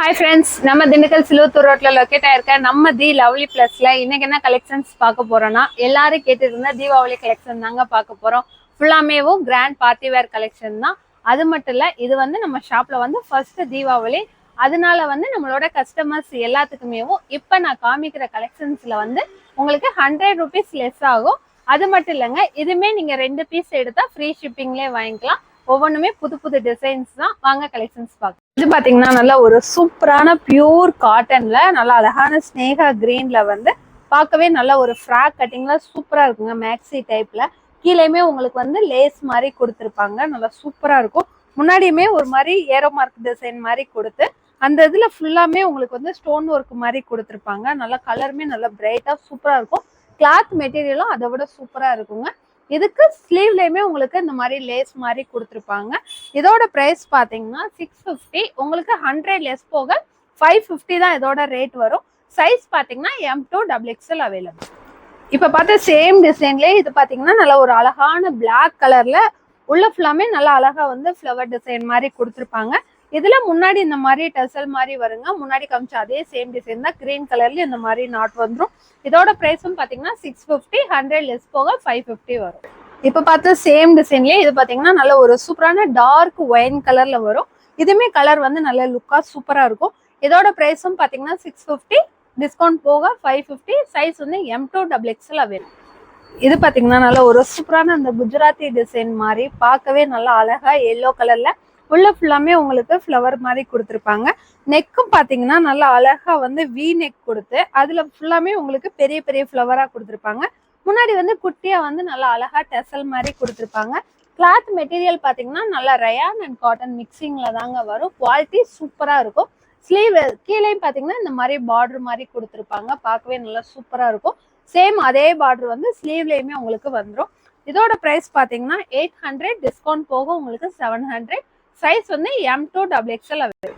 Hi friends, நம்ம திண்டுக்கல் சிலுவத்தூர் ரோட்ல locate ஆயிருக்க நம்ம தி லவ்லி பிளஸ்ல இன்னைக்கு என்ன கலெக்ஷன்ஸ் பார்க்க போறோம்னா, எல்லாரும் கேட்டு இருந்த தீபாவளி கலெக்ஷன் தாங்க பார்க்க போறோம். ஃபுல்லாமேவும் கிராண்ட் பார்ட்டி வேர் கலெக்ஷன் தான். அது மட்டும் இல்ல, இது வந்து நம்ம ஷாப்ல வந்து ஃபர்ஸ்ட் தீபாவளி. அதனால வந்து நம்மளோட கஸ்டமர்ஸ் எல்லாத்துக்குமேவும் இப்ப நான் காமிக்கிற கலெக்ஷன்ஸ்ல வந்து உங்களுக்கு 100 rupees லெஸ் ஆகும். அது மட்டும் இல்லைங்க, இதுமே நீங்க 2 பீஸ் எடுத்தா ஃப்ரீ ஷிப்பிங்லேயே வாங்கிக்கலாம். ஒவ்வொன்றுமே புது புது டிசைன்ஸ் தான். வாங்க கலெக்ஷன்ஸ் பார்க்கலாம். இது பாத்தீங்கன்னா நல்ல ஒரு சூப்பரான பியூர் காட்டன்ல நல்ல அழகான ஸ்னேகா கிரீன்ல வந்து பார்க்கவே நல்ல ஒரு ஃப்ராக் கட்டிங்ல சூப்பரா இருக்குங்க. மேக்ஸி டைப்ல கீழேயுமே உங்களுக்கு வந்து லேஸ் மாதிரி கொடுத்துருப்பாங்க. நல்லா சூப்பரா இருக்கும். முன்னாடியுமே ஒரு மாதிரி ஏரோ மார்க் டிசைன் மாதிரி கொடுத்து அந்த இதுல ஃபுல்லாமே உங்களுக்கு வந்து ஸ்டோன் ஒர்க் மாதிரி கொடுத்துருப்பாங்க. நல்லா கலருமே நல்லா பிரைட்டா சூப்பரா இருக்கும். கிளாத் மெட்டீரியலும் அதை விட சூப்பரா இருக்குங்க. இதுக்கு ஸ்லீவ்லயுமே உங்களுக்கு இந்த மாதிரி லேஸ் மாதிரி கொடுத்துருப்பாங்க. இதோட பிரைஸ் பாத்தீங்கன்னா 650. உங்களுக்கு 100 லெஸ் போக 550 தான் இதோட ரேட் வரும். சைஸ் பாத்தீங்கன்னா M2 XXL அவைலபிள். இப்ப பார்த்த சேம் டிசைன்லயே இது பாத்தீங்கன்னா நல்ல ஒரு அழகான பிளாக் கலர்ல உள்ள ஃபுல்லாமே நல்லா அழகா வந்து ஃப்ளவர் டிசைன் மாதிரி கொடுத்துருப்பாங்க. இதுல முன்னாடி இந்த மாதிரி டசல் மாதிரி வருங்க. முன்னாடி காமிச்ச அதே சேம் டிசைன் தான். கிரீன் கலர்ல இந்த மாதிரி நாட் வந்துடும். இதோட பிரைஸும் பாத்தீங்கன்னா 650. 100 லெஸ் போக 550 வரும். இப்ப பார்த்த சேம் டிசைன்லயே இது பாத்தீங்கன்னா நல்ல ஒரு சூப்பரான டார்க் ஒயின் கலர்ல வரும். இதுமே கலர் வந்து நல்ல லுக்கா சூப்பரா இருக்கும். இதோட பிரைஸும் பாத்தீங்கன்னா 650. டிஸ்கவுண்ட் போக 550. சைஸ் வந்து M2 XXL அவைலபிள். இது பாத்தீங்கன்னா நல்ல ஒரு சூப்பரான அந்த குஜராத்தி டிசைன் மாதிரி பார்க்கவே நல்லா அழகா எல்லோ கலர்ல உள்ள ஃபுல்லாமே உங்களுக்கு ஃப்ளவர் மாதிரி கொடுத்துருப்பாங்க. நெக்கும் பாத்தீங்கன்னா நல்லா அழகா வந்து வி நெக் கொடுத்து அதுல ஃபுல்லாமே உங்களுக்கு பெரிய பெரிய ஃப்ளவரா கொடுத்துருப்பாங்க. முன்னாடி வந்து குட்டியா வந்து நல்லா அழகா டெசல் மாதிரி கொடுத்துருப்பாங்க. கிளாத் மெட்டீரியல் பாத்தீங்கன்னா நல்லா ரயான் அண்ட் காட்டன் மிக்சிங்ல தாங்க வரும். குவாலிட்டி சூப்பரா இருக்கும். ஸ்லீவ் கீழேயும் பாத்தீங்கன்னா இந்த மாதிரி பார்டர் மாதிரி கொடுத்துருப்பாங்க. பார்க்கவே நல்லா சூப்பரா இருக்கும். சேம் அதே பார்டர் வந்து ஸ்லீவ்லயுமே உங்களுக்கு வந்துடும். இதோட பிரைஸ் பாத்தீங்கன்னா 800. டிஸ்கவுண்ட் போக உங்களுக்கு 700. சைஸ் வந்து M2 XXL அவைலபிள்.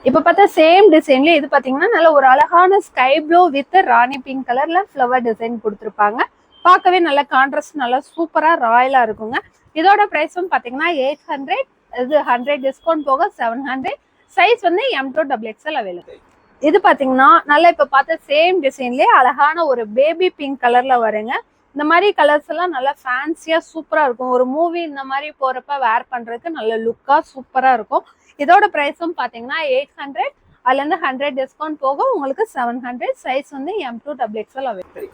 இப்ப பார்த்தா சேம் டிசைன்ல இது பாத்தீங்கன்னா நல்ல ஒரு அழகான sky blue with Rani pink கலர்ல ஃப்ளவர் டிசைன் கொடுத்துருப்பாங்க. பார்க்கவே நல்ல கான்ட்ராஸ்ட் நல்லா சூப்பரா ராயலா இருக்குங்க. இதோட பிரைஸும் பாத்தீங்கன்னா 800. இது 100 டிஸ்கவுண்ட் போக 700. சைஸ் வந்து M2 XXL அவைலபிள். இது பாத்தீங்கன்னா நல்லா இப்ப பார்த்த சேம் டிசைன்லயே அழகான ஒரு பேபி பிங்க் கலர்ல வருங்க. இந்த மாதிரி கலர்ஸ் எல்லாம் நல்லா ஃபேன்சியா சூப்பரா இருக்கும். ஒரு மூவி இந்த மாதிரி போறப்ப வேர் பண்றதுக்கு நல்ல லுக்கா சூப்பரா இருக்கும். இதோட பிரைஸும் பாத்தீங்கன்னா 800. அதுல இருந்து 100 டிஸ்கவுண்ட் போக உங்களுக்கு 700. சைஸ் வந்து M2 XXL அவைலபிள்.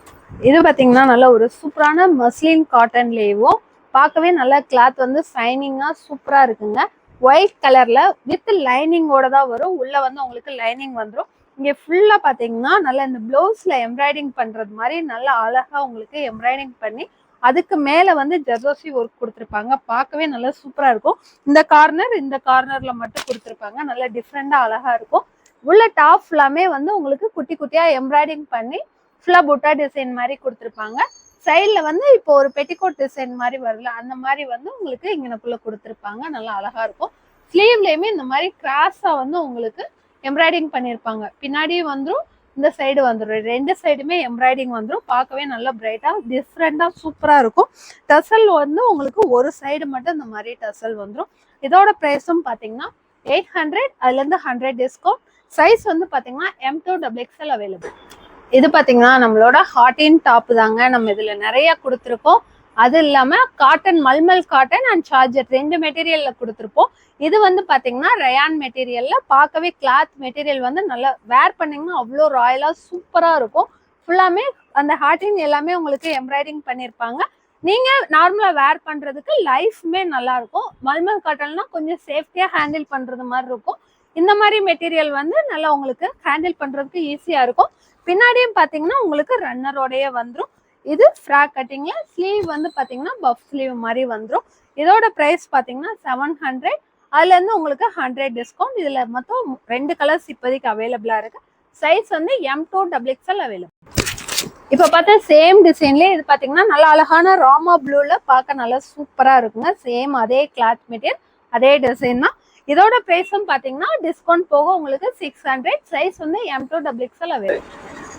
இது பாத்தீங்கன்னா நல்ல ஒரு சூப்பரான மஸ்லின் காட்டன்லேயும் பார்க்கவே நல்ல கிளாத் வந்து ஷைனிங்கா சூப்பரா இருக்குங்க. ஒயிட் கலர்ல வித் லைனிங்கோட தான் வரும். உள்ள வந்து உங்களுக்கு லைனிங் வந்துடும். இங்க ஃபுல்லா பாத்தீங்கன்னா நல்லா இந்த பிளவுஸ்ல எம்ப்ராய்டிங் பண்றது மாதிரி நல்லா அழகா உங்களுக்கு எம்ப்ராய்டிங் பண்ணி அதுக்கு மேல வந்து ஜர்தோசி ஒர்க் கொடுத்துருப்பாங்க. பார்க்கவே நல்லா சூப்பரா இருக்கும். இந்த கார்னர்ல மட்டும் கொடுத்துருப்பாங்க. நல்லா டிஃப்ரெண்டா அழகா இருக்கும். உள்ள டாப் ஃபுல்லாமே வந்து உங்களுக்கு குட்டி குட்டியா எம்ப்ராய்டிங் பண்ணி ஃபுல்லா புட்டா டிசைன் மாதிரி கொடுத்துருப்பாங்க. சைட்ல வந்து இப்போ ஒரு பெட்டிகோட் டிசைன் மாதிரி வரல, அந்த மாதிரி வந்து உங்களுக்கு இங்கனக்குள்ள கொடுத்துருப்பாங்க. நல்லா அழகா இருக்கும். ஸ்லீவ்லயுமே இந்த மாதிரி கிராஸா வந்து உங்களுக்கு எம்ப்ராய்டிங் பண்ணியிருப்பாங்க. பின்னாடியும் வந்துடும், இந்த சைடு வந்துடும். 2 சைடுமே எம்ப்ராய்டிங் வந்துடும். பார்க்கவே நல்லா பிரைட்டா டிஃப்ரெண்டா சூப்பரா இருக்கும். டசல் வந்து உங்களுக்கு ஒரு சைடு மட்டும் இந்த மாதிரி டசல் வந்துடும். இதோட பிரைஸும் பாத்தீங்கன்னா 800. அதுல இருந்து 100 டிஸ்கவுண்ட். சைஸ் வந்து பாத்தீங்கன்னா M2 XXL அவைலபிள். இது பாத்தீங்கன்னா நம்மளோட ஹாட்டின் டாப் தாங்க. நம்ம இதுல நிறைய கொடுத்துருக்கோம். அது இல்லாம cotton, mulmul cotton and charger 2 மெட்டீரியல்ல கொடுத்துருப்போம். இது வந்து பாத்தீங்கன்னா ரயான் மெட்டீரியல்ல பார்க்கவே கிளாத் மெட்டீரியல் வந்து நல்லா வேர் பண்ணீங்கன்னா அவ்வளோ ராயலா சூப்பரா இருக்கும். ஃபுல்லாமே அந்த ஹாட்டின் எல்லாமே உங்களுக்கு எம்ப்ராய்டிங் பண்ணியிருப்பாங்க. நீங்க நார்மலா வேர் பண்றதுக்கு லைஃப்மே நல்லா இருக்கும். மல்மல் காட்டன்னா கொஞ்சம் சேஃப்டியா ஹேண்டில் பண்றது மாதிரி இருக்கும். இந்த மாதிரி மெட்டீரியல் வந்து நல்லா உங்களுக்கு ஹேண்டில் பண்றதுக்கு ஈஸியா இருக்கும். பின்னாடியும் பாத்தீங்கன்னா உங்களுக்கு ரன்னரோடய வந்துடும். இது ஃப்ராக் கட்டிங்ல ஸ்லீவ் வந்து பாத்தீங்கன்னா பஃப் ஸ்லீவ் மாதிரி வந்துடும். இதோட பிரைஸ் பாத்தீங்கன்னா 700. அதுல இருந்து உங்களுக்கு 100 டிஸ்கவுண்ட். இதுல மொத்தம் 2 கலர்ஸ் இப்போதைக்கு அவைலபிளா இருக்கு. சைஸ் வந்து M2 XXL அவைலபிள். இப்ப பார்த்தா சேம் டிசைன்லயே இது பாத்தீங்கன்னா நல்லா அழகான ராமா ப்ளூல பார்க்க நல்லா சூப்பரா இருக்குங்க. சேம் அதே கிளாத் மெட்டீரியல், அதே டிசைன் தான். இதோட பிரைஸும் பாத்தீங்கன்னா டிஸ்கவுண்ட் போக உங்களுக்கு 600. சைஸ் வந்து M2 XXL அவைலபிள்.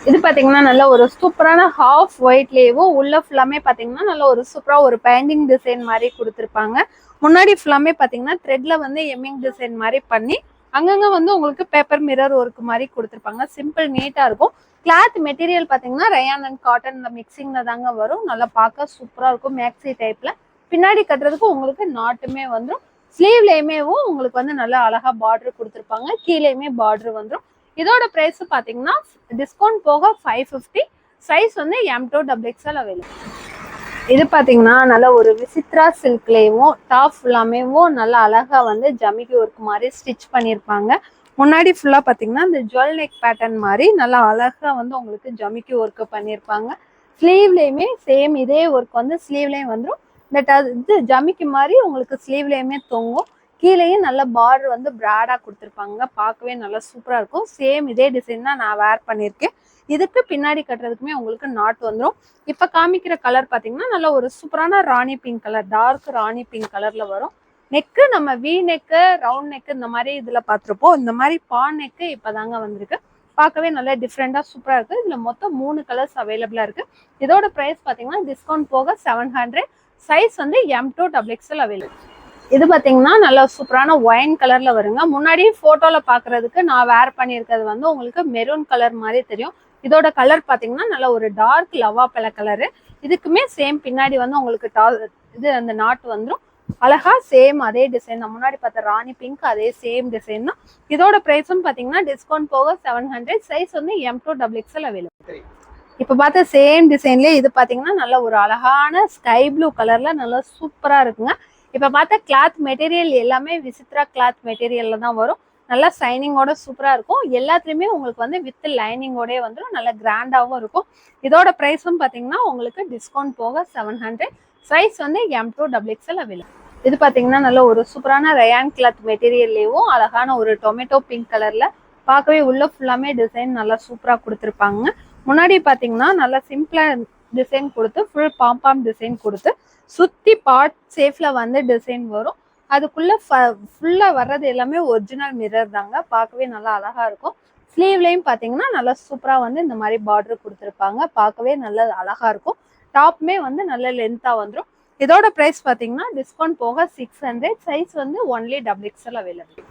இது பாத்தீங்கன்னா நல்ல ஒரு சூப்பரான ஹாஃப் ஒயிட்லேயும் உள்ள ஃபுல்லாமே பாத்தீங்கன்னா நல்ல ஒரு சூப்பரா ஒரு பெயிண்டிங் டிசைன் மாதிரி கொடுத்துருப்பாங்க. முன்னாடி ஃபுல்லாமே பாத்தீங்கன்னா த்ரெட்ல வந்து எம்மிங் டிசைன் மாதிரி பண்ணி அங்கங்க வந்து உங்களுக்கு பேப்பர் மிரர் ஒர்க் மாதிரி கொடுத்துருப்பாங்க. சிம்பிள் நீட்டா இருக்கும். கிளாத் மெட்டீரியல் பாத்தீங்கன்னா ரயான் அண்ட் காட்டன் இந்த மிக்சிங்ல தாங்க வரும். நல்லா பார்க்க சூப்பரா இருக்கும். மேக்ஸி டைப்ல பின்னாடி கட்டுறதுக்கு உங்களுக்கு நாட்டுமே வந்துடும். ஸ்லீவ்லயுமேவும் உங்களுக்கு வந்து நல்லா அழகா பார்டர் கொடுத்துருப்பாங்க. கீழேயுமே பார்டர் வந்துடும். இதோட பிரைஸ் பாத்தீங்கன்னா டிஸ்கவுண்ட் போக 550. சைஸ் வந்து M2XXL அவைலபிள். இது பாத்தீங்கன்னா நல்ல ஒரு விசித்ரா சில்க்லயும் டாப் ஃபுல்லாமேவும் நல்லா அழகா வந்து ஜமிக்கி ஒர்க் மாதிரி ஸ்டிச் பண்ணியிருப்பாங்க. முன்னாடி ஃபுல்லா பாத்தீங்கன்னா இந்த ஜுவல் நெக் பேட்டர்ன் மாதிரி நல்லா அழகா வந்து உங்களுக்கு ஜமிக்கி ஒர்க் பண்ணியிருப்பாங்க. ஸ்லீவ்லயுமே சேம் இதே ஒர்க் வந்து ஸ்லீவ்லயும் வந்துடும். இது ஜமிக்கி மாதிரி உங்களுக்கு ஸ்லீவ்லயுமே தொங்கும். கீழேயும் நல்ல பார்டர் வந்து பிராடா கொடுத்துருப்பாங்க. பார்க்கவே நல்லா சூப்பரா இருக்கும். சேம் இதே டிசைன் தான் நான் வேர் பண்ணியிருக்கேன். இதுக்கு பின்னாடி கட்டுறதுக்குமே உங்களுக்கு நாட் வந்துடும். இப்ப காமிக்கிற கலர் பாத்தீங்கன்னா நல்ல ஒரு சூப்பரான ராணி பிங்க் கலர், டார்க் ராணி பிங்க் கலர்ல வரும். நெக்கு நம்ம வி நெக்கு, ரவுண்ட் நெக்கு இந்த மாதிரி இதுல பாத்திருப்போம். இந்த மாதிரி பான் நெக்கு இப்பதாங்க வந்திருக்கு. பார்க்கவே நல்லா டிஃப்ரெண்டா சூப்பரா இருக்கு. இதுல மொத்தம் 3 கலர்ஸ் அவைலபிளா இருக்கு. இதோட பிரைஸ் பாத்தீங்கன்னா டிஸ்கவுண்ட் போக 700. சைஸ் வந்து M2XXL அவைலபிள். இது பாத்தீங்கன்னா நல்ல சூப்பரான ஒயின் கலர்ல வருங்க. முன்னாடி போட்டோல பாக்குறதுக்கு நான் வேர் பண்ணியிருக்கிறது வந்து உங்களுக்கு மெரூன் கலர் மாதிரி தெரியும். இதோட கலர் பாத்தீங்கன்னா நல்ல ஒரு டார்க் லவா பழ கலரு. இதுக்குமே சேம் பின்னாடி வந்து உங்களுக்கு இது அந்த நாட் வந்துடும். அழகா சேம் அதே டிசைன் தான். முன்னாடி பார்த்த ராணி பிங்க் அதே சேம் டிசைன் தான். இதோட பிரைஸும் பாத்தீங்கன்னா டிஸ்கவுண்ட் போக 700. சைஸ் வந்து M2XXL அவைலபிள். இப்ப பார்த்த சேம் டிசைன்லயே இது பாத்தீங்கன்னா நல்ல ஒரு அழகான ஸ்கை ப்ளூ கலர்ல நல்லா சூப்பரா இருக்குங்க. இப்ப பார்த்த கிளாத் மெட்டீரியல் எல்லாமே விசித்ரா கிளாத் மெட்டீரியல்ல தான் வரும். நல்லா சைனிங்கோட சூப்பரா இருக்கும். எல்லாத்துலயுமே உங்களுக்கு வந்து வித் லைனிங்கோட வந்துடும். நல்லா கிராண்டாவும் இருக்கும். இதோட பிரைஸும் பாத்தீங்கன்னா உங்களுக்கு டிஸ்கவுண்ட் போக 700. சைஸ் வந்து M2XXL அவைலபிள். இது பாத்தீங்கன்னா நல்ல ஒரு சூப்பரான ரயான் கிளாத் மெட்டீரியல்லையும் அழகான ஒரு டொமேட்டோ பிங்க் கலர்ல பார்க்கவே உள்ள ஃபுல்லாமே டிசைன் நல்லா சூப்பரா கொடுத்துருப்பாங்க. முன்னாடி பாத்தீங்கன்னா நல்லா சிம்பிளா டிசைன் கொடுத்து ஃபுல் பாம்பாம் டிசைன் கொடுத்து சுத்தி பார்ட் சேஃப்ல வந்து டிசைன் வரும். அதுக்குள்ள ஃபுல்லா வர்றது எல்லாமே ஒரிஜினல் மிரர் தாங்க. பார்க்கவே நல்லா அழகா இருக்கும். ஸ்லீவ்லயும் பாத்தீங்கன்னா நல்லா சூப்பரா வந்து இந்த மாதிரி பார்டர் கொடுத்துருப்பாங்க. பார்க்கவே நல்லா அழகா இருக்கும். டாப்மே வந்து நல்ல லென்த்தா வந்துடும். இதோட பிரைஸ் பாத்தீங்கன்னா டிஸ்கவுண்ட் போக 600. சைஸ் வந்து ஒன்லி XXL அவைலபிள்.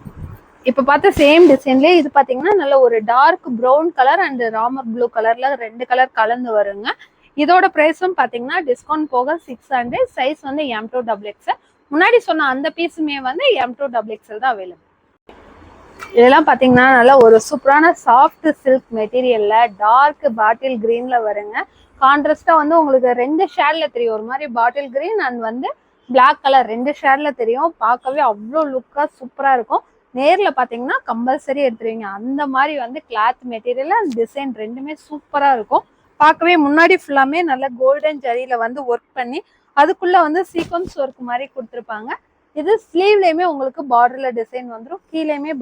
இப்ப பார்த்த சேம் டிசைன்லயே இது பாத்தீங்கன்னா நல்ல ஒரு dark brown colour and Ramar blue கலர்ல 2 கலர் கலந்து வருங்க. இதோட பிரைஸும் பாத்தீங்கன்னா டிஸ்கவுண்ட் போக 600. சைஸ் வந்து M2XXL. முன்னாடி சொன்ன அந்த பீஸுமே வந்து M2XXL தான் அவைலபிள். இதெல்லாம் பாத்தீங்கன்னா நல்ல ஒரு சூப்பரான சாஃப்ட் சில்க் மெட்டீரியல்ல டார்க் பாட்டில் கிரீன்ல வருங்க. கான்ட்ராஸ்டா வந்து உங்களுக்கு 2 ஷேட்ல தெரியும். ஒரு மாதிரி பாட்டில் கிரீன் அண்ட் வந்து பிளாக் கலர் 2 ஷேட்ல தெரியும். பார்க்கவே அவ்வளோ லுக்கா சூப்பரா இருக்கும். நேர்ல பாத்தீங்கன்னா கம்பல்சரி எடுத்துருவீங்க. அந்த மாதிரி வந்து கிளாத் மெட்டீரியல் அண்ட் டிசைன் ரெண்டுமே சூப்பரா இருக்கும். பார்க்கவே முன்னாடி ஃபுல்லாமே நல்ல கோல்டன் ஜரியில வந்து ஒர்க் பண்ணி அதுக்குள்ள வந்து சீக்வன்ஸ் ஒர்க் மாதிரி கொடுத்துருப்பாங்க. இது ஸ்லீவ்லயுமே உங்களுக்கு பார்டர்ல டிசைன் வந்துடும். கீழேயுமே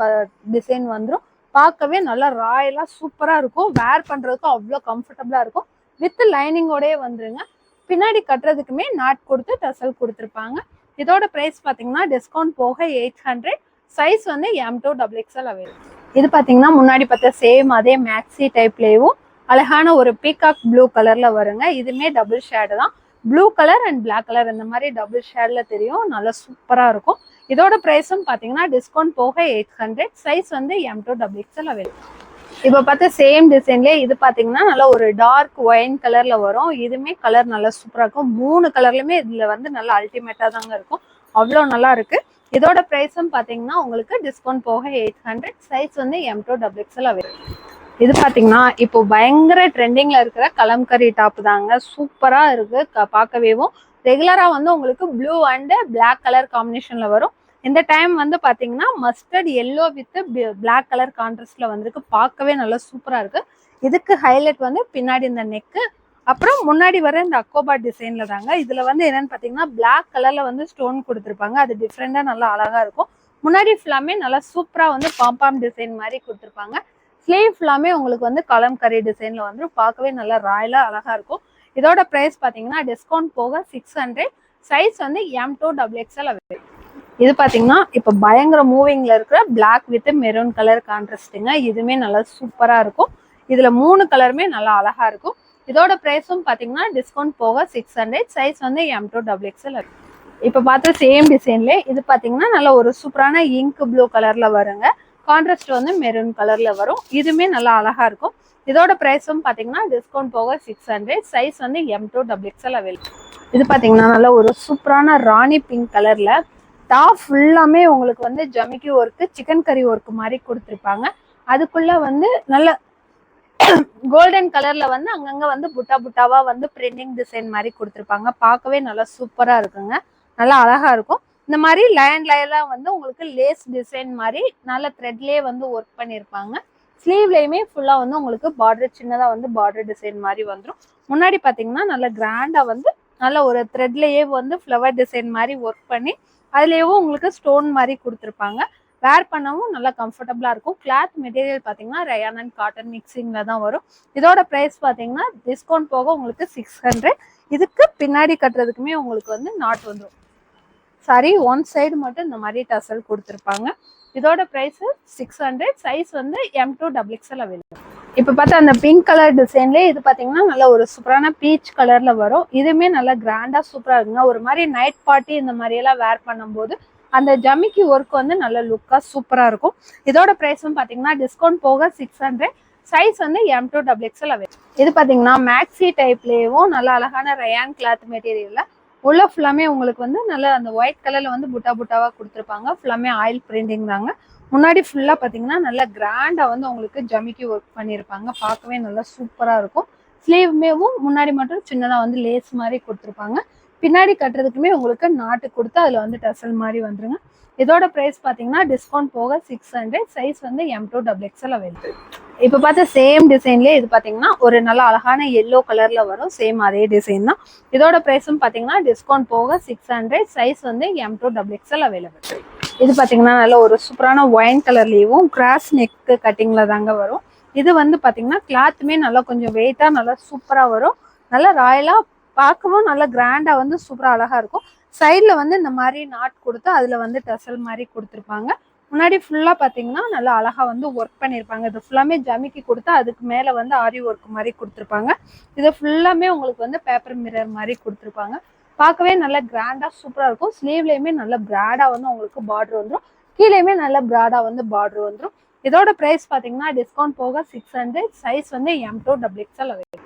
டிசைன் வந்துடும். பார்க்கவே நல்லா ராயலா சூப்பரா இருக்கும். வேர் பண்றதுக்கும் அவ்வளோ கம்ஃபர்டபுளா இருக்கும். வித் லைனிங்கோடயே வந்துருங்க. பின்னாடி கட்டுறதுக்குமே நாட் கொடுத்து டசல் கொடுத்துருப்பாங்க. இதோட பிரைஸ் பாத்தீங்கன்னா டிஸ்கவுண்ட் போக 800. சைஸ் வந்து M2XXL அவைலபிள். இது பாத்தீங்கன்னா முன்னாடி பார்த்த சேம் அதே மேக்ஸி டைப்லயும் அழகான ஒரு பீகாக் ப்ளூ கலர்ல வருங்க. இதுமே டபுள் ஷேடு தான். Blue colour and black colour இந்த மாதிரி டபுள் ஷேட்ல தெரியும். நல்லா சூப்பரா இருக்கும். இதோட பிரைஸும் பாத்தீங்கன்னா டிஸ்கவுண்ட் போக 800. சைஸ் வந்து M2XXL அவைலபிள். இப்ப பார்த்த சேம் டிசைன்லயே இது பாத்தீங்கன்னா நல்ல ஒரு டார்க் ஒயின் கலர்ல வரும். இதுமே கலர் நல்லா சூப்பரா இருக்கும். 3 கலர்லயுமே இதுல வந்து நல்லா அல்டிமேட்டா தாங்க இருக்கும். அவ்வளோ நல்லா இருக்கு. இதோட பிரைஸும் பாத்தீங்கன்னா உங்களுக்கு டிஸ்கவுண்ட் போக 800. சைஸ் வந்து M2XXL அவைலபிள். இது பாத்தீங்கன்னா இப்போ பயங்கர ட்ரெண்டிங்ல இருக்கிற கலம்கரி டாப் தாங்க. சூப்பரா இருக்கு. பார்க்கவேவும் ரெகுலரா வந்து உங்களுக்கு ப்ளூ அண்ட் பிளாக் கலர் காம்பினேஷன்ல வரும். இந்த டைம் வந்து பாத்தீங்கன்னா mustard yellow with black colour கான்ட்ராஸ்ட்ல வந்திருக்கு. பார்க்கவே நல்லா சூப்பரா இருக்கு. இதுக்கு ஹைலைட் வந்து பின்னாடி இந்த நெக்கு, அப்புறம் முன்னாடி வர இந்த அக்கோபா டிசைன்ல தாங்க. இதுல வந்து என்னன்னு பாத்தீங்கன்னா பிளாக் கலர்ல வந்து ஸ்டோன் கொடுத்துருப்பாங்க. அது டிஃப்ரெண்டா நல்லா அழகா இருக்கும். முன்னாடி ஃபுல்லாமே நல்லா சூப்பரா வந்து பாம்பாம் டிசைன் மாதிரி கொடுத்துருப்பாங்க. ஸ்லீவ் ஃபுல்லாமே உங்களுக்கு வந்து கலம்கரி டிசைன்ல வந்து பார்க்கவே நல்லா ராயலா அழகா இருக்கும். இதோட பிரைஸ் பாத்தீங்கன்னா டிஸ்கவுண்ட் போக 600. சைஸ் வந்து M2XXL அவைலபிள். இது பாத்தீங்கன்னா இப்ப பயங்கர மூவிங்ல இருக்கிற பிளாக் வித் மெரூன் கலர் கான்ட்ராஸ்டுங்க. இதுவுமே நல்லா சூப்பரா இருக்கும். இதுல 3 கலருமே நல்லா அழகா இருக்கும். இதோட பிரைஸும் பாத்தீங்கன்னா டிஸ்கவுண்ட் போக 600. சைஸ் வந்து M2XXL. இப்ப பார்த்த சேம் டிசைன்ல இது பாத்தீங்கன்னா நல்ல ஒரு சூப்பரான இங்க் ப்ளூ கலர்ல வருங்க. கான்ட்ராஸ்ட் வந்து மெரூன் கலர்ல வரும். இதுவுமே நல்லா அழகா இருக்கும். இதோட பிரைஸும் பாத்தீங்கன்னா டிஸ்கவுண்ட் போக 600. சைஸ் வந்து M2XXL அவைலபிள். இது பாத்தீங்கன்னா நல்ல ஒரு சூப்பரான ராணி பிங்க் கலர்ல டாப் ஃபுல்லாமே உங்களுக்கு வந்து ஜமிக்கி ஒர்க்கு சிக்கன் கறி ஒர்க் மாதிரி கொடுத்துருப்பாங்க. அதுக்குள்ள வந்து நல்ல கோல்டன் கலர்ல வந்து அங்கங்க வந்து புட்டா புட்டாவா வந்து பிரிண்டிங் டிசைன் மாதிரி கொடுத்துருப்பாங்க. பார்க்கவே நல்லா சூப்பரா இருக்குங்க. நல்லா அழகா இருக்கும். இந்த மாதிரி லைன்ல வந்து உங்களுக்கு லேஸ் டிசைன் மாதிரி நல்ல த்ரெட்லயே வந்து ஒர்க் பண்ணியிருப்பாங்க. ஸ்லீவ்லயுமே ஃபுல்லா வந்து உங்களுக்கு பார்டர் சின்னதா வந்து பார்டர் டிசைன் மாதிரி வந்துடும். முன்னாடி பாத்தீங்கன்னா நல்ல கிராண்டா வந்து நல்ல ஒரு த்ரெட்லயே வந்து ஃப்ளவர் டிசைன் மாதிரி ஒர்க் பண்ணி அதுலயும் உங்களுக்கு ஸ்டோன் மாதிரி கொடுத்துருப்பாங்க. வேர் பண்ணவும் நல்லா கம்ஃபர்டபுளா இருக்கும். கிளாத் மெட்டீரியல் பாத்தீங்கன்னா ரயான் அண்ட் காட்டன் மிக்சிங்ல தான் வரும். இதோட பிரைஸ் பாத்தீங்கன்னா டிஸ்கவுண்ட் போக உங்களுக்கு 600. இதுக்கு பின்னாடி கட்டுறதுக்குமே உங்களுக்கு வந்து நாட் வந்துடும். சாரி, ஒன் சைடு மட்டும் இந்த மாதிரி டசல் கொடுத்துருப்பாங்க. இதோட பிரைஸ் 600. சைஸ் வந்து M2XXL அவைலபிள். இப்போ பார்த்தா அந்த பிங்க் கலர் டிசைன்லேயே இது பார்த்தீங்கன்னா நல்ல ஒரு சூப்பரான பீச் கலர்ல வரும். இதுவுமே நல்லா கிராண்டா சூப்பரா இருக்குங்க. ஒரு மாதிரி நைட் பார்ட்டி இந்த மாதிரி எல்லாம் வேர் பண்ணும்போது அந்த ஜமிக்கி ஒர்க் வந்து நல்ல லுக்கா சூப்பரா இருக்கும். இதோட பிரைஸும் பார்த்தீங்கன்னா டிஸ்கவுண்ட் போக 600. சைஸ் வந்து M2XXL அவைலபிள். இது பார்த்தீங்கன்னா மேக்ஸி டைப்லேயும் நல்ல அழகான ரயான் கிளாத் மெட்டீரியல்ல உள்ள ஃபுல்லாமே உங்களுக்கு வந்து நல்ல அந்த ஒயிட் கலர்ல வந்து புட்டா புட்டாவா கொடுத்துருப்பாங்க. ஃபுல்லாமே ஆயில் பிரிண்டிங் தாங்க. முன்னாடி ஃபுல்லா பாத்தீங்கன்னா நல்லா கிராண்டா வந்து உங்களுக்கு ஜமிக்கி ஒர்க் பண்ணியிருப்பாங்க. பார்க்கவே நல்லா சூப்பரா இருக்கும். ஸ்லீவ்மேவும் முன்னாடி மட்டும் சின்னதா வந்து லேஸ் மாதிரி கொடுத்துருப்பாங்க. பின்னாடி கட்டுறதுக்குமே உங்களுக்கு நாட்டு கொடுத்து அதுல வந்து டசல் மாதிரி வந்துருங்க. இதோட பிரைஸ் பாத்தீங்கன்னா டிஸ்கவுண்ட் போக 600. சைஸ் வந்து M2XXL அவைலபிள். இப்போ பார்த்த சேம் டிசைன்லேயே இது பார்த்தீங்கன்னா ஒரு நல்ல அழகான எல்லோ கலர்ல வரும். சேம் அதே டிசைன் தான். இதோட பிரைஸும் பார்த்தீங்கன்னா டிஸ்கவுண்ட் போக 600. சைஸ் வந்து M2XXL அவைலபிள். இது பார்த்தீங்கன்னா நல்ல ஒரு சூப்பரான ஒயின் கலர்லேயும் கிராஸ் நெக் கட்டிங்ல தாங்க வரும். இது வந்து பார்த்தீங்கன்னா கிளாத்துமே நல்லா கொஞ்சம் வெயிட்டா நல்லா சூப்பரா வரும். நல்லா ராயலா பார்க்கவும் நல்லா கிராண்டா வந்து சூப்பரா அழகா இருக்கும். சைட்ல வந்து இந்த மாதிரி நாட் கொடுத்து அதுல வந்து டசல் மாதிரி கொடுத்துருப்பாங்க. முன்னாடி ஃபுல்லா பாத்தீங்கன்னா நல்லா அழகா வந்து ஒர்க் பண்ணிருப்பாங்க. இது ஃபுல்லாமே ஜமிக்கி கொடுத்து அதுக்கு மேல வந்து ஆரி ஒர்க் மாதிரி கொடுத்துருப்பாங்க. இது ஃபுல்லாமே உங்களுக்கு வந்து பேப்பர் மிரர் மாதிரி கொடுத்துருப்பாங்க. பார்க்கவே நல்லா கிராண்டா சூப்பரா இருக்கும். ஸ்லீவ்லயுமே நல்ல பிராடா வந்து உங்களுக்கு பார்டர் வந்துடும். கீழேயுமே நல்ல பிராடா வந்து பார்டர் வந்துடும். இதோட பிரைஸ் பாத்தீங்கன்னா டிஸ்கவுண்ட் போக 600. சைஸ் வந்து M2XXL அவைலபிள்.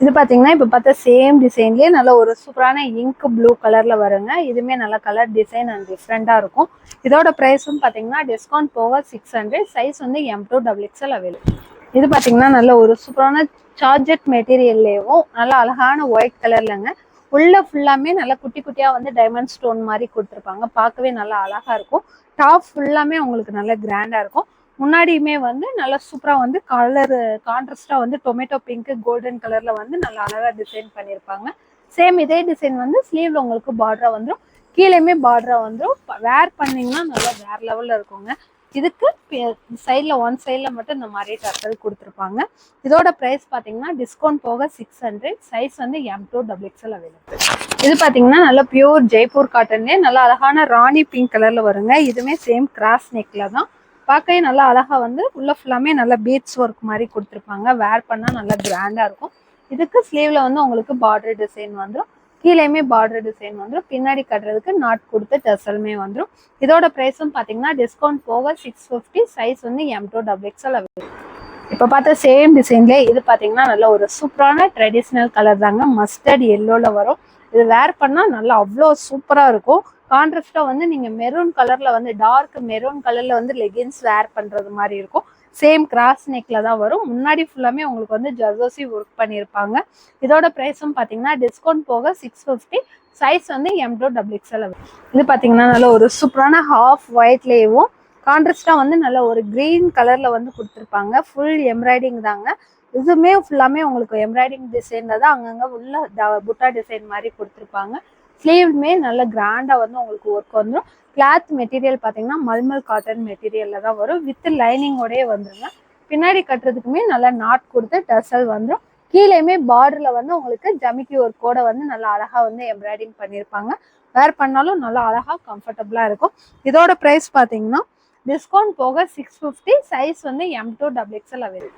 இது பாத்தீங்கன்னா இப்ப பார்த்த சேம் டிசைன்லயே நல்ல ஒரு சூப்பரான இங்க் ப்ளூ கலர்ல வருங்க. இதுமே நல்ல கலர் டிசைன் அண்ட் டிஃப்ரெண்டா இருக்கும். இதோட பிரைஸும் பாத்தீங்கன்னா டிஸ்கவுண்ட் போக 600. சைஸ் வந்து M2XXL அவைலபிள். இது பாத்தீங்கன்னா நல்ல ஒரு சூப்பரான சார்ஜெட் மெட்டீரியல்லேயும் நல்ல அழகான ஒயிட் கலர்லங்க. உள்ள ஃபுல்லாமே நல்லா குட்டி குட்டியா வந்து டைமண்ட் ஸ்டோன் மாதிரி கொடுத்துருப்பாங்க. பார்க்கவே நல்லா அழகா இருக்கும். டாப் ஃபுல்லாமே உங்களுக்கு நல்ல கிராண்டா இருக்கும். முன்னாடியுமே வந்து நல்லா சூப்பரா வந்து கலர் கான்ட்ராஸ்டா வந்து டொமேட்டோ பிங்க் கோல்டன் கலர்ல வந்து நல்லா அழகா டிசைன் பண்ணியிருப்பாங்க. சேம் இதே டிசைன் வந்து ஸ்லீவ்ல உங்களுக்கு பார்டரா வந்துடும். கீழேயுமே பார்டரா வந்துடும். வேர் பண்ணீங்கன்னா நல்லா வேற லெவல்ல இருக்குங்க. இதுக்கு சைட்ல ஒன் சைட்ல மட்டும் இந்த மாதிரி டர்ட்டல் கொடுத்துருப்பாங்க. இதோட பிரைஸ் பாத்தீங்கன்னா டிஸ்கவுண்ட் போக 600. சைஸ் வந்து M2XXL அவைலபிள். இது பாத்தீங்கன்னா நல்ல பியூர் ஜெய்ப்பூர் காட்டன்லேயே நல்லா அழகான ராணி பிங்க் கலர்ல வருங்க. இதுவுமே சேம் கிராஸ் நெக்ல தான். பார்க்கவே நல்லா அழகா வந்து உள்ள ஃபுல்லாமே நல்லா பீட்ஸ் ஒர்க் மாதிரி கொடுத்துருப்பாங்க. வேர் பண்ணா நல்லா கிராண்டா இருக்கும். இதுக்கு ஸ்லீவ்ல வந்து உங்களுக்கு பார்டர் டிசைன் வந்துடும். கீழேயுமே பார்டர் டிசைன் வந்துடும். பின்னாடி கட்டுறதுக்கு நாட் கொடுத்து டசல்மே வந்துடும். இதோட பிரைஸும் பாத்தீங்கன்னா டிஸ்கவுண்ட் போக 650. சைஸ் வந்து M2XXL அவைலபிள். இப்போ பார்த்த சேம் டிசைன்லேயே இது பாத்தீங்கன்னா நல்ல ஒரு சூப்பரான ட்ரெடிஷ்னல் கலர் தாங்க. மஸ்டர்ட் எல்லோல வரும். இது வேர் பண்ணா நல்லா அவ்வளோ சூப்பரா இருக்கும். கான்ட்ராஸ்டா வந்து நீங்க மெரூன் கலர்ல வந்து டார்க் மெரூன் கலர்ல வந்து லெகின்ஸ் வேர் பண்றது மாதிரி இருக்கும். சேம் கிராஸ் நெக்ல தான் வரும். முன்னாடி ஃபுல்லாமே உங்களுக்கு வந்து ஜர்தோசி ஒர்க் பண்ணியிருப்பாங்க. இதோட பிரைஸும் பாத்தீங்கன்னா டிஸ்கவுண்ட் போக 650. சைஸ் வந்து M2XXL. இது பாத்தீங்கன்னா நல்ல ஒரு சூப்பரான ஹாஃப் ஒயிட்லேயும் கான்ட்ராஸ்டா வந்து நல்ல ஒரு கிரீன் கலர்ல வந்து கொடுத்துருப்பாங்க. ஃபுல் எம்ப்ராய்டிங் தாங்க. இதுவுமே ஃபுல்லாமே உங்களுக்கு எம்ப்ராய்டிங் டிசைன்ல தான் அங்கங்க உள்ள புட்டா டிசைன் மாதிரி கொடுத்துருப்பாங்க. ஸ்லீவ்மே நல்ல கிராண்டா வந்து உங்களுக்கு ஒர்க் வந்துடும். கிளாத் மெட்டீரியல் பார்த்தீங்கன்னா மல்மல் காட்டன் மெட்டீரியல்ல தான் வரும். வித் லைனிங்கோடய வந்துருங்க. பின்னாடி கட்டுறதுக்குமே நல்லா நாட் கொடுத்து டசல் வந்துடும். கீழேயுமே பார்டர்ல வந்து உங்களுக்கு ஜமிக்கி ஒர்க்கோட வந்து நல்லா அழகா வந்து எம்ப்ராய்டிங் பண்ணியிருப்பாங்க. வேர் பண்ணாலும் நல்லா அழகா கம்ஃபர்டபுளா இருக்கும். இதோட பிரைஸ் பார்த்தீங்கன்னா டிஸ்கவுண்ட் போக 650. சைஸ் வந்து M2XXL அவைலபிள்.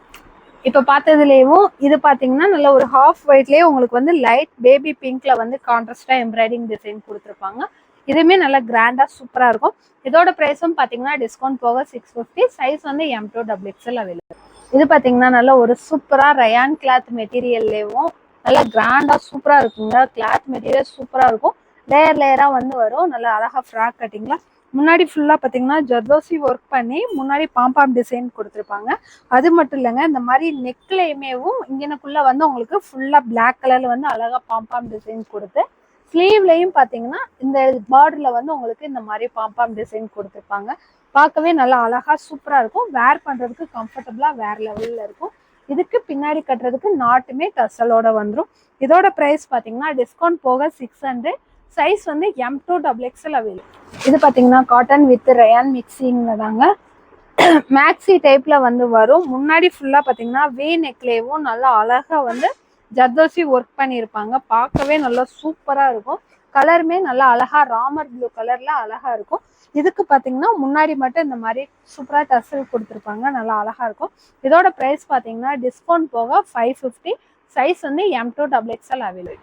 இப்போ பார்த்ததுலேயும் இது பார்த்தீங்கன்னா நல்ல ஒரு ஹாஃப் ஒயிட்லேயே உங்களுக்கு வந்து லைட் பேபி பிங்க்ல வந்து கான்ட்ராஸ்டா எம்ப்ராய்டிங் டிசைன் கொடுத்துருப்பாங்க. இதுவுமே நல்லா கிராண்டா சூப்பரா இருக்கும். இதோட பிரைஸும் பாத்தீங்கன்னா டிஸ்கவுண்ட் போக 650. சைஸ் வந்து M2XXL அவைலபிள். இது பாத்தீங்கன்னா நல்ல ஒரு சூப்பரா ரயான் கிளாத் மெட்டீரியல்லேயும் நல்லா கிராண்டா சூப்பரா இருக்குங்க. கிளாத் மெட்டீரியல் சூப்பரா இருக்கும். லேயர் லேயரா வந்து வரும். நல்லா அழகா ஃப்ராக் கட்டிங்ல முன்னாடி ஃபுல்லா பாத்தீங்கன்னா ஜர்தோசி ஒர்க் பண்ணி முன்னாடி பாம்பாம் டிசைன் கொடுத்துருப்பாங்க. அது மட்டும் இல்லைங்க, இந்த மாதிரி நெக்லேயுமேவும் இங்கனக்குள்ள வந்து உங்களுக்கு ஃபுல்லா பிளாக் கலர்ல வந்து அழகா பாம்பாம் டிசைன் கொடுத்து ஸ்லீவ்லையும் பாத்தீங்கன்னா இந்த பார்டர்ல வந்து உங்களுக்கு இந்த மாதிரி பாம்பாம் டிசைன் கொடுத்துருப்பாங்க. பார்க்கவே நல்லா அழகா சூப்பரா இருக்கும். வேர் பண்றதுக்கு கம்ஃபர்டபுளா வேற லெவல்ல இருக்கும். இதுக்கு பின்னாடி கட்டுறதுக்கு நாட்டுமே டசலோட வந்துடும். இதோட பிரைஸ் பாத்தீங்கன்னா டிஸ்கவுண்ட் போக 600. சைஸ் வந்து M2XXL அவைலபிள். இது பாத்தீங்கன்னா காட்டன் வித் ரயான் மிக்சிங்ல தாங்க மேக்ஸி டைப்ல வந்து வரும். முன்னாடி ஃபுல்லா பாத்தீங்கன்னா வே நெக்லேவும் நல்லா அழகா வந்து ஜர்தோசி ஒர்க் பண்ணியிருப்பாங்க. பார்க்கவே நல்லா சூப்பரா இருக்கும். கலருமே நல்லா அழகா ராமர் ப்ளூ கலர்ல அழகா இருக்கும். இதுக்கு பாத்தீங்கன்னா முன்னாடி மட்டும் இந்த மாதிரி சூப்பரா டசல் கொடுத்துருப்பாங்க. நல்லா அழகா இருக்கும். இதோட பிரைஸ் பாத்தீங்கன்னா டிஸ்கவுண்ட் போக 550. சைஸ் வந்து M2XXL அவைலபிள்.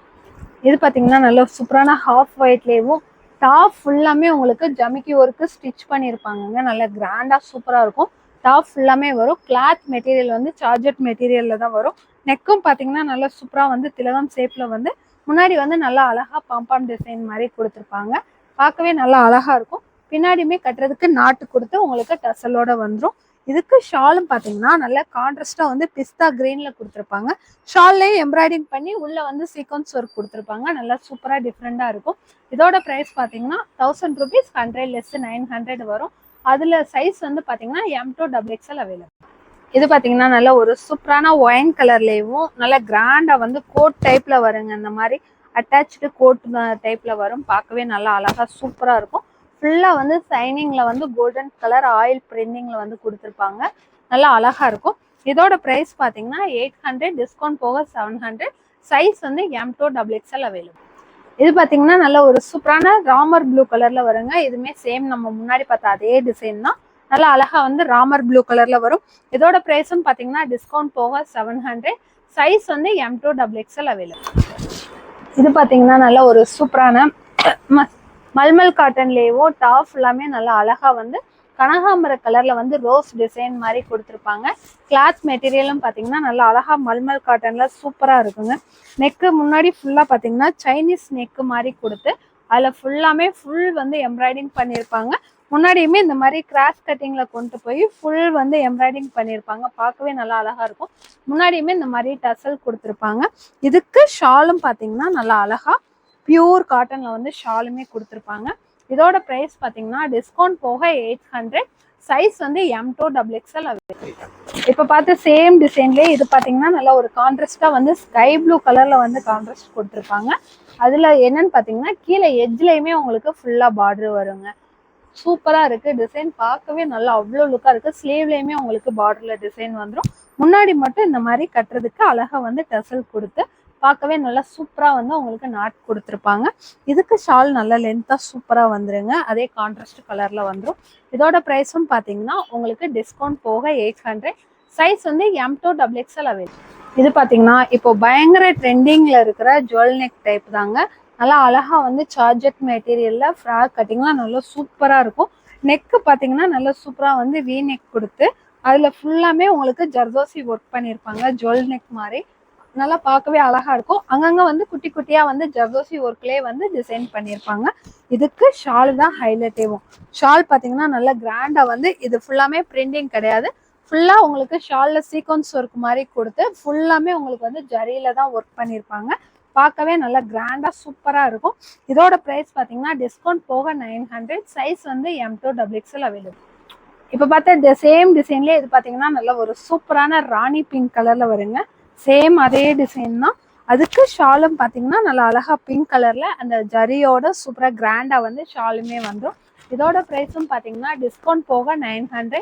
இது பாத்தீங்கன்னா நல்ல சூப்பரான ஹாஃப் ஒயிட்லேயும் டாப் ஃபுல்லாமே உங்களுக்கு ஜமிக்கி ஒர்க்கு ஸ்டிச் பண்ணியிருப்பாங்க. நல்லா கிராண்டா சூப்பரா இருக்கும். டாப் ஃபுல்லாமே வரும். கிளாத் மெட்டீரியல் வந்து சார்ஜட் மெட்டீரியல்ல தான் வரும். நெக்கும் பாத்தீங்கன்னா நல்லா சூப்பரா வந்து திலகம் ஷேப்ல வந்து முன்னாடி வந்து நல்லா அழகா பாம்பாம் டிசைன் மாதிரி கொடுத்துருப்பாங்க. பார்க்கவே நல்லா அழகா இருக்கும். பின்னாடியுமே கட்டுறதுக்கு நாட்டு கொடுத்து உங்களுக்கு டசலோட வந்துடும். இதுக்கு ஷாலும் பாத்தீங்கன்னா நல்ல கான்ட்ராஸ்டா வந்து பிஸ்தா கிரீன்ல கொடுத்துருப்பாங்க. ஷால்லையும் எம்ப்ராய்டிங் பண்ணி உள்ள வந்து சீக்வன்ஸ் ஒர்க் கொடுத்துருப்பாங்க. நல்லா சூப்பரா டிஃப்ரெண்டா இருக்கும். இதோட பிரைஸ் பாத்தீங்கன்னா 1000 ரூபீஸ் 100 லெஸ் 900 வரும். அதுல சைஸ் வந்து பாத்தீங்கன்னா M2XXL அவைலபிள். இது பாத்தீங்கன்னா நல்ல ஒரு சூப்பரான ஒயின் கலர்லயும் நல்ல கிராண்டா வந்து கோட் டைப்ல வருங்க. இந்த மாதிரி அட்டாச்சு கோட் டைப்ல வரும். பார்க்கவே நல்லா அழகா சூப்பரா இருக்கும். ஃபுல்லா வந்து சைனிங்ல வந்து கோல்டன் கலர் ஆயில் பிரிண்டிங்ல வந்து கொடுத்துருப்பாங்க. நல்லா அழகா இருக்கும். இதோட பிரைஸ் பாத்தீங்கன்னா 800. டிஸ்கவுண்ட் போக 700. சைஸ் வந்து M2XXL அவைலபிள். இது பாத்தீங்கன்னா நல்ல ஒரு சூப்பரான ராமர் ப்ளூ கலர்ல வருங்க. இதுமே சேம் நம்ம முன்னாடி பார்த்த அதே டிசைன் தான். நல்லா அழகா வந்து ராமர் ப்ளூ கலர்ல வரும். இதோட பிரைஸும் பாத்தீங்கன்னா டிஸ்கவுண்ட் போக 700. சைஸ் வந்து M2XXL அவைலபிள். இது பாத்தீங்கன்னா நல்ல ஒரு சூப்பரான மல்மல் காட்டன்லேயும் டாப் எல்லாமே நல்லா அழகா வந்து கனகாம்பர கலர்ல வந்து ரோஸ் டிசைன் மாதிரி கொடுத்துருப்பாங்க. கிளாத் மெட்டீரியலும் பாத்தீங்கன்னா நல்லா அழகா மல்மல் காட்டன்ல சூப்பரா இருக்குங்க. நெக்கு முன்னாடி ஃபுல்லா பாத்தீங்கன்னா சைனீஸ் நெக்கு மாதிரி கொடுத்து அதுல ஃபுல்லாமே ஃபுல் வந்து எம்ப்ராய்டிங் பண்ணியிருப்பாங்க. முன்னாடியுமே இந்த மாதிரி கிராஸ் கட்டிங்ல கொண்டு போய் ஃபுல் வந்து எம்ப்ராய்டிங் பண்ணியிருப்பாங்க. பார்க்கவே நல்லா அழகா இருக்கும். முன்னாடியுமே இந்த மாதிரி டசல் கொடுத்துருப்பாங்க. இதுக்கு ஷாலும் பாத்தீங்கன்னா நல்லா அழகா பியூர் காட்டன்ல வந்து ஷாலுமே கொடுத்துருப்பாங்க. இதோட பிரைஸ் பாத்தீங்கன்னா டிஸ்கவுண்ட் போக 800. சைஸ் வந்து M2XXL அவைலபிள். இப்ப பார்த்த சேம் டிசைன்லயே இது பாத்தீங்கன்னா நல்லா ஒரு கான்ட்ராஸ்டா வந்து ஸ்கை ப்ளூ கலர்ல வந்து கான்ட்ராஸ்ட் கொடுத்துருப்பாங்க. அதுல என்னன்னு பாத்தீங்கன்னா கீழே எட்ஜ்லயுமே உங்களுக்கு ஃபுல்லா பார்டர் வருங்க. சூப்பரா இருக்கு. டிசைன் பார்க்கவே நல்லா அவ்வளோ லுக்கா இருக்கு. ஸ்லீவ்லயுமே உங்களுக்கு பார்டர்ல டிசைன் வந்துடும். முன்னாடி மட்டும் இந்த மாதிரி கட்டுறதுக்கு அழகா வந்து டசல் கொடுத்து பார்க்கவே நல்லா சூப்பரா வந்து உங்களுக்கு நாட் கொடுத்துருப்பாங்க. இதுக்கு ஷால் நல்லா லென்த்தா சூப்பரா வந்துருங்க. அதே கான்ட்ராஸ்ட் கலர்ல வந்துடும். இதோட பிரைஸும் பாத்தீங்கன்னா உங்களுக்கு டிஸ்கவுண்ட் போக 800. சைஸ் வந்து M2XXL அவைலபிள். இது பாத்தீங்கன்னா இப்போ பயங்கர ட்ரெண்டிங்ல இருக்கிற ஜுவல் நெக் டைப் தாங்க. நல்லா அழகா வந்து சார்ஜட் மெட்டீரியல்ல ஃப்ராக் கட்டிங்லாம் நல்லா சூப்பரா இருக்கும். நெக்கு பாத்தீங்கன்னா நல்லா சூப்பரா வந்து வி நெக் கொடுத்து அதுல ஃபுல்லாமே உங்களுக்கு ஜர்தோசி ஒர்க் பண்ணியிருப்பாங்க. ஜுவல் நெக் மாதிரி நல்லா பார்க்கவே அழகா இருக்கும். அங்கங்க வந்து குட்டி குட்டியா வந்து ஜர்தோசி ஒர்க்லயே வந்து டிசைன் பண்ணியிருப்பாங்க. இதுக்கு ஷால் தான் ஹைலைட்டேவும். ஷால் பாத்தீங்கன்னா நல்லா கிராண்டா வந்து இது ஃபுல்லாமே பிரிண்டிங் கிடையாது. ஃபுல்லா உங்களுக்கு ஷால்ல சீக்வன்ஸ் ஒர்க் மாதிரி கொடுத்து ஃபுல்லாமே உங்களுக்கு வந்து ஜரியில தான் ஒர்க் பண்ணியிருப்பாங்க. பார்க்கவே நல்லா கிராண்டா சூப்பரா இருக்கும். இதோட பிரைஸ் பாத்தீங்கன்னா டிஸ்கவுண்ட் போக 900. சைஸ் வந்து M2XXL அவைலபிள். இப்ப பார்த்தா சேம் டிசைன்லயே இது பாத்தீங்கன்னா நல்ல ஒரு சூப்பரான ராணி பிங்க் கலர்ல வருங்க. சேம் அதே டிசைன் தான். அதுக்கு ஷாலும் பாத்தீங்கன்னா நல்லா அழகா பிங்க் கலர்ல அந்த ஜரியோட சூப்பரா கிராண்டா வந்து ஷாலுமே வந்துடும். இதோட பிரைஸும் பாத்தீங்கன்னா டிஸ்கவுண்ட் போக 900.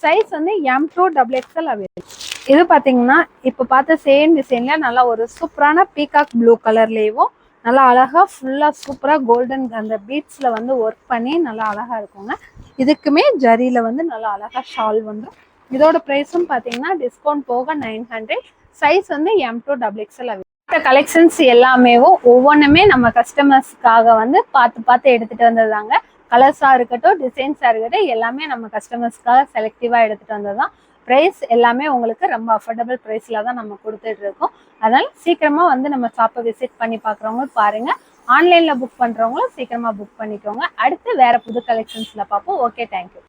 சைஸ் வந்து M2XXL அவைலபிள். இது பாத்தீங்கன்னா இப்ப பார்த்த சேம் டிசைன்ல நல்லா ஒரு சூப்பரான பீகாக் ப்ளூ கலர்லயும் நல்லா அழகா ஃபுல்லா சூப்பரா கோல்டன் அந்த பீட்ஸ்ல வந்து ஒர்க் பண்ணி நல்லா அழகா இருக்குங்க. இதுக்குமே ஜரியில வந்து நல்லா அழகா ஷால் வந்துடும். இதோட பிரைஸும் பாத்தீங்கன்னா டிஸ்கவுண்ட் போக 900. சைஸ் வந்து M2XXL அவைலபிள். இந்த கலெக்ஷன்ஸ் எல்லாமே ஒவ்வொன்றுமே நம்ம கஸ்டமர்ஸ்க்காக வந்து பார்த்து எடுத்துட்டு வந்ததாங்க. கலர்ஸா இருக்கட்டும், டிசைன்ஸா இருக்கட்டும், எல்லாமே நம்ம கஸ்டமர்ஸ்க்காக செலக்டிவா எடுத்துட்டு வந்ததுதான். ப்ரைஸ் எல்லாமே உங்களுக்கு ரொம்ப அஃபோர்டபுள் ப்ரைஸ்ல தான் நம்ம கொடுத்துட்டு இருக்கோம். அதனால சீக்கிரமா வந்து நம்ம ஷாப்பை விசிட் பண்ணி பார்க்குறவங்க பாருங்க. ஆன்லைன்ல புக் பண்றவங்களும் சீக்கிரமா புக் பண்ணிக்கோங்க. அடுத்து வேற புது கலெக்ஷன்ஸ்ல பார்ப்போம். Okay, thank you.